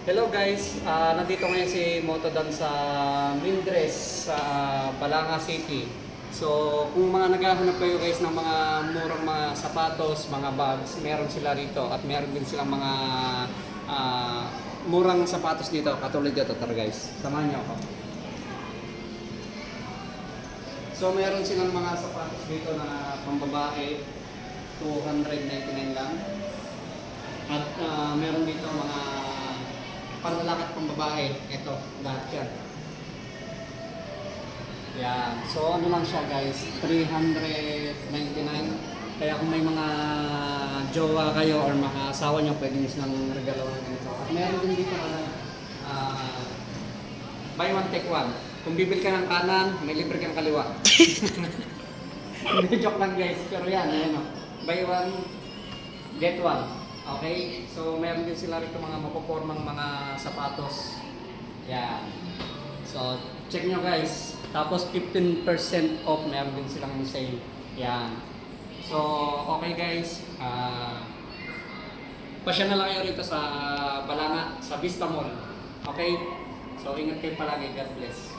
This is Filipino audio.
Hello guys, nandito ngayon si Motodan sa Mindres sa Balanga City. So kung mga naghahanap kayo guys ng mga murang mga sapatos, mga bags, meron sila rito at meron din silang mga murang sapatos dito katulad dito tara guys. Samahan niyo ako. So meron silang mga sapatos dito na pambabae, 299 lang. At meron dito mga panlalaki at pambabae. Ito, lahat yan. Yan. So ano lang siya guys, 399. Kaya kung may mga jowa kayo or mga asawa nyo, pwede nyo silang regalo ng ganito. At meron din dito buy one take one. Kung bibili ka ng kanan, may libre kang kaliwa. Hindi, joke lang guys. Pero yan, ayan o. Buy one, get one. Okay? So, meron din sila rito mga mapopormang mga sapatos. Yan. So, check nyo guys. Tapos, 15% off. Meron din silang sale. Yan. So, okay guys. Pasya na lang kayo rito sa Balanga, sa Vista Mall. Okay? So, ingat kayo palagi. God bless.